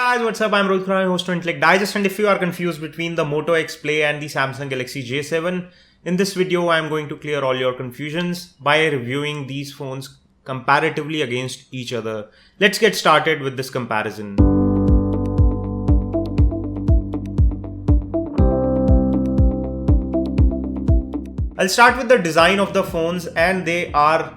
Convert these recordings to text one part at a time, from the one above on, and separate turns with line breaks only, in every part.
Guys, what's up? I'm Rohit Khurana, host of Intellect Digest, and if you are confused between the Moto X Play and the Samsung Galaxy J7, in this video I'm going to clear all your confusions by reviewing these phones comparatively against each other. Let's get started with this comparison. I'll start with the design of the phones, and they are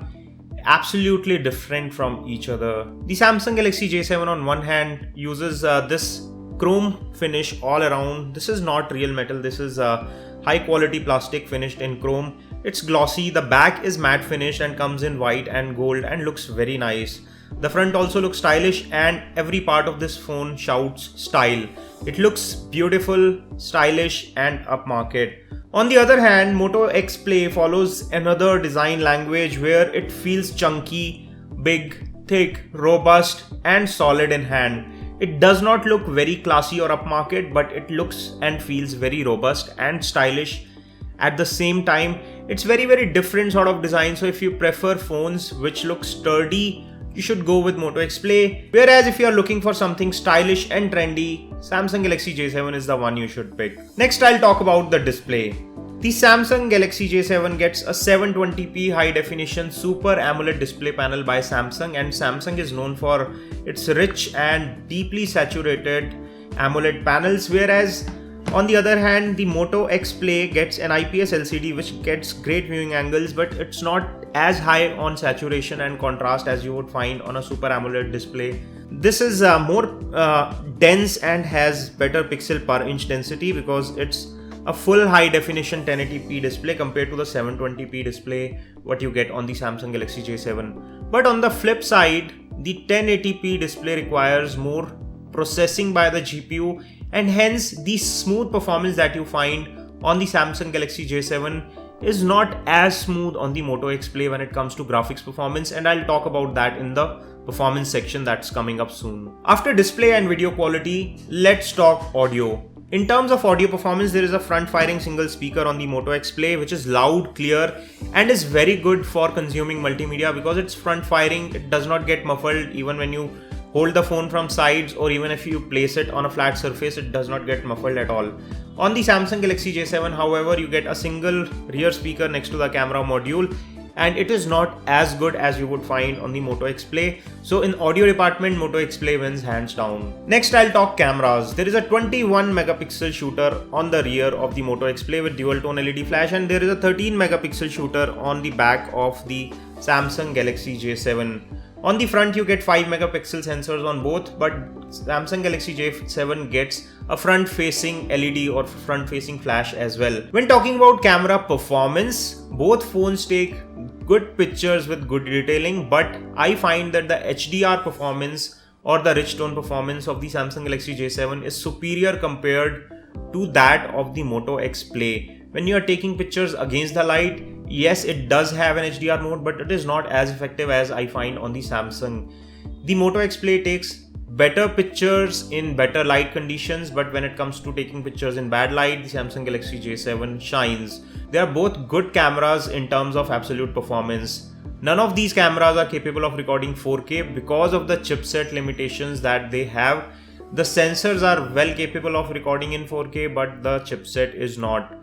absolutely different from each other. The Samsung Galaxy J7 on one hand uses this chrome finish all around. This is not real metal, this is high quality plastic finished in chrome. It's glossy, the back is matte finished and comes in white and gold and looks very nice. The front also looks stylish, and every part of this phone shouts style. It looks beautiful, stylish and upmarket. On the other hand, Moto X Play follows another design language where it feels chunky, big, thick, robust and solid in hand. It does not look very classy or upmarket, but it looks and feels very robust and stylish at the same time. It's very different sort of design, so if you prefer phones which look sturdy, you should go with Moto X Play. Whereas if you are looking for something stylish and trendy, Samsung Galaxy J7 is the one you should pick. Next, I'll talk about the display. The Samsung Galaxy J7 gets a 720p high definition Super AMOLED display panel by Samsung, and Samsung is known for its rich and deeply saturated AMOLED panels, whereas on the other hand, the Moto X Play gets an IPS LCD which gets great viewing angles, but it's not as high on saturation and contrast as you would find on a Super AMOLED display. This is more dense and has better pixel per inch density because it's a full high definition 1080p display compared to the 720p display what you get on the Samsung Galaxy J7. But on the flip side, the 1080p display requires more processing by the GPU, and hence the smooth performance that you find on the Samsung Galaxy J7 is not as smooth on the Moto X Play when it comes to graphics performance, and I'll talk about that in the performance section that's coming up soon. After display and video quality, let's talk audio. In terms of audio performance, there is a front-firing single speaker on the Moto X Play which is loud, clear and is very good for consuming multimedia because it's front-firing. It does not get muffled even when you hold the phone from sides, or even if you place it on a flat surface, it does not get muffled at all. On the Samsung Galaxy J7, however, you get a single rear speaker next to the camera module, and it is not as good as you would find on the Moto X Play. So in audio department, Moto X Play wins hands down. Next, I'll talk cameras. There is a 21 megapixel shooter on the rear of the Moto X Play with dual tone LED flash, and there is a 13 megapixel shooter on the back of the Samsung Galaxy J7. On the front, you get 5 megapixel sensors on both, but Samsung Galaxy J7 gets a front-facing LED or front-facing flash as well. When talking about camera performance, both phones take good pictures with good detailing, but I find that the HDR performance or the rich tone performance of the Samsung Galaxy J7 is superior compared to that of the Moto X Play. When you are taking pictures against the light, yes, it does have an HDR mode, but it is not as effective as I find on the Samsung. The Moto X Play takes better pictures in better light conditions, but when it comes to taking pictures in bad light, the Samsung Galaxy J7 shines. They are both good cameras in terms of absolute performance. None of these cameras are capable of recording 4K because of the chipset limitations that they have. The sensors are well capable of recording in 4K, but the chipset is not.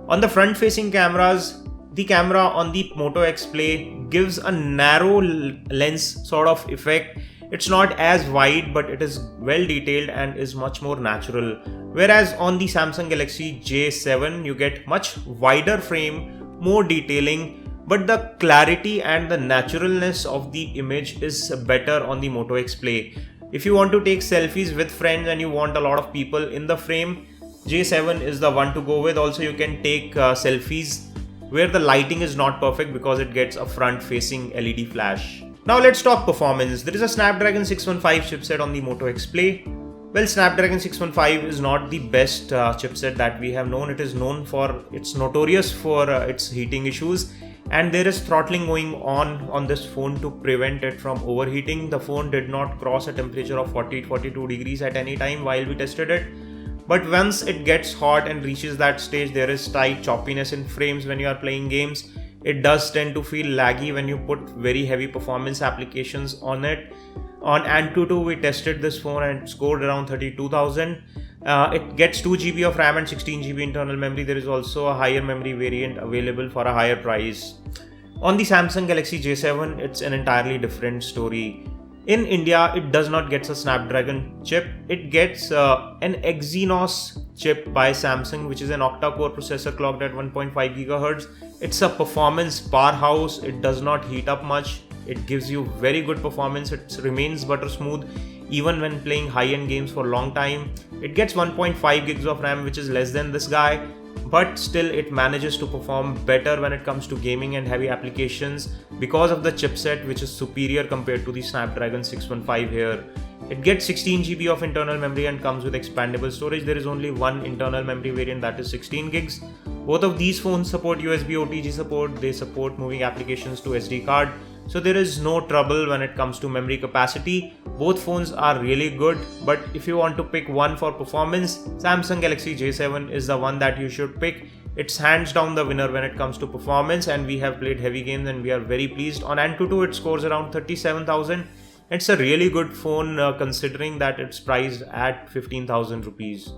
On the front-facing cameras, the camera on the Moto X Play gives a narrow lens sort of effect. It's not as wide, but it is well detailed and is much more natural. Whereas on the Samsung Galaxy J7, you get much wider frame, more detailing, but the clarity and the naturalness of the image is better on the Moto X Play. If you want to take selfies with friends and you want a lot of people in the frame, J7 is the one to go with. Also, you can take selfies where the lighting is not perfect because it gets a front-facing LED flash. Now let's talk performance. There is a Snapdragon 615 chipset on the Moto X Play. Well, Snapdragon 615 is not the best chipset that we have known. It's notorious for its heating issues, and there is throttling going on this phone to prevent it from overheating. The phone did not cross a temperature of 40-42 degrees at any time while we tested it. But once it gets hot and reaches that stage, there is slight choppiness in frames when you are playing games. It does tend to feel laggy when you put very heavy performance applications on it. On Antutu, we tested this phone and scored around 32,000. It gets 2 GB of RAM and 16 GB internal memory. There is also a higher memory variant available for a higher price. On the Samsung Galaxy J7, it's an entirely different story. In India, it does not get a Snapdragon chip. It gets an Exynos chip by Samsung, which is an octa-core processor clocked at 1.5 GHz. It's a performance powerhouse. It does not heat up much. It gives you very good performance. It remains butter smooth even when playing high-end games for a long time. It gets 1.5 gigs of RAM, which is less than this guy, but still it manages to perform better when it comes to gaming and heavy applications because of the chipset, which is superior compared to the Snapdragon 615 here. It gets 16 GB of internal memory and comes with expandable storage. There is only one internal memory variant, that is 16 gigs. Both of these phones support USB OTG support. They support moving applications to SD card. So there is no trouble when it comes to memory capacity. Both phones are really good, but if you want to pick one for performance, Samsung Galaxy J7 is the one that you should pick. It's hands down the winner when it comes to performance, and we have played heavy games and we are very pleased. On Antutu, it scores around 37,000. It's a really good phone considering that it's priced at 15,000 rupees.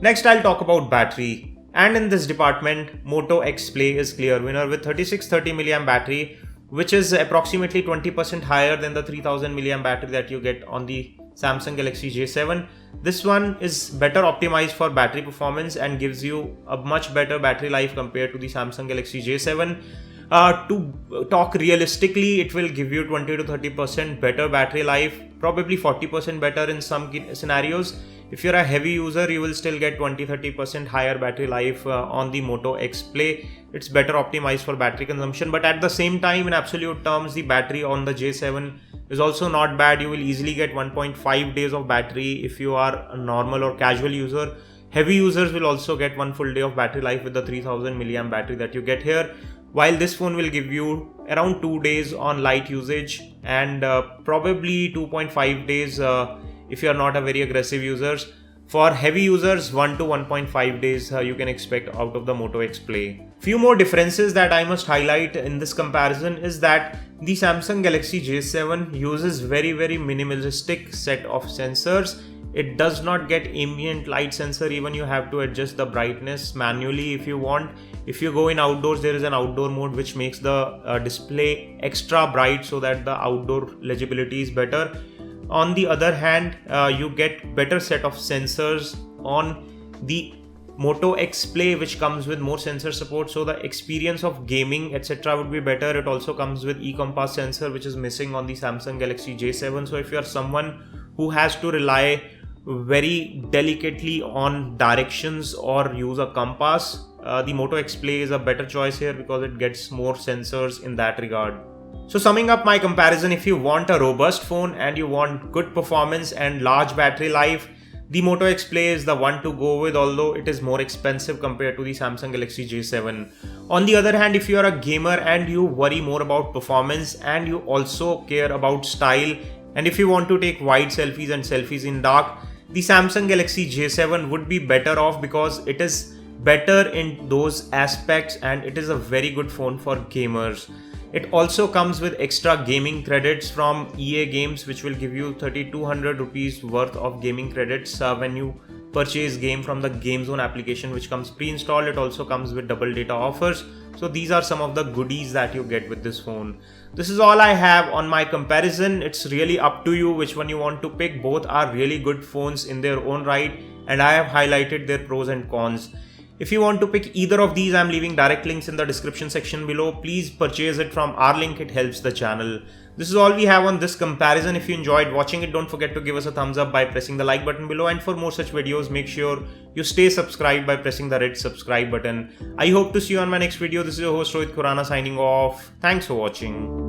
Next, I'll talk about battery. And in this department, Moto X Play is clear winner with 3630 mAh battery, which is approximately 20% higher than the 3000 mAh battery that you get on the Samsung Galaxy J7. This one is better optimized for battery performance and gives you a much better battery life compared to the Samsung Galaxy J7. To talk realistically, it will give you 20 to 30% better battery life, probably 40% better in some scenarios. If you're a heavy user, you will still get 20-30% higher battery life on the Moto X Play. It's better optimized for battery consumption, but at the same time, in absolute terms, the battery on the J7 is also not bad. You will easily get 1.5 days of battery if you are a normal or casual user. Heavy users will also get 1 full day of battery life with the 3000 mAh battery that you get here, while this phone will give you around 2 days on light usage and probably 2.5 days if you are not a very aggressive user. For heavy users, 1 to 1.5 days you can expect out of the Moto X Play. Few more differences that I must highlight in this comparison is that the Samsung Galaxy J7 uses very minimalistic set of sensors. It does not get ambient light sensor. Even you have to adjust the brightness manually if you want. If you go in outdoors, there is an outdoor mode which makes the display extra bright so that the outdoor legibility is better. On the other hand, you get better set of sensors on the Moto X Play, which comes with more sensor support, so the experience of gaming etc. would be better. It also comes with e-compass sensor, which is missing on the Samsung Galaxy J7. So if you are someone who has to rely very delicately on directions or use a compass, the Moto X Play is a better choice here because it gets more sensors in that regard. So summing up my comparison, if you want a robust phone and you want good performance and large battery life, the Moto X Play is the one to go with, although it is more expensive compared to the Samsung Galaxy J7. On the other hand, if you are a gamer and you worry more about performance and you also care about style, and if you want to take wide selfies and selfies in dark, the Samsung Galaxy J7 would be better off because it is better in those aspects and it is a very good phone for gamers. It also comes with extra gaming credits from EA Games, which will give you 3200 rupees worth of gaming credits when you purchase game from the GameZone application, which comes pre-installed. It also comes with double data offers. So these are some of the goodies that you get with this phone. This is all I have on my comparison. It's really up to you which one you want to pick. Both are really good phones in their own right, and I have highlighted their pros and cons. If you want to pick either of these, I'm leaving direct links in the description section below. Please purchase it from our link, it helps the channel. This is all we have on this comparison. If you enjoyed watching it, don't forget to give us a thumbs up by pressing the like button below, and for more such videos, make sure you stay subscribed by pressing the red subscribe button. I hope to see you on my next video. This is your host Rohit Khurana signing off. Thanks for watching.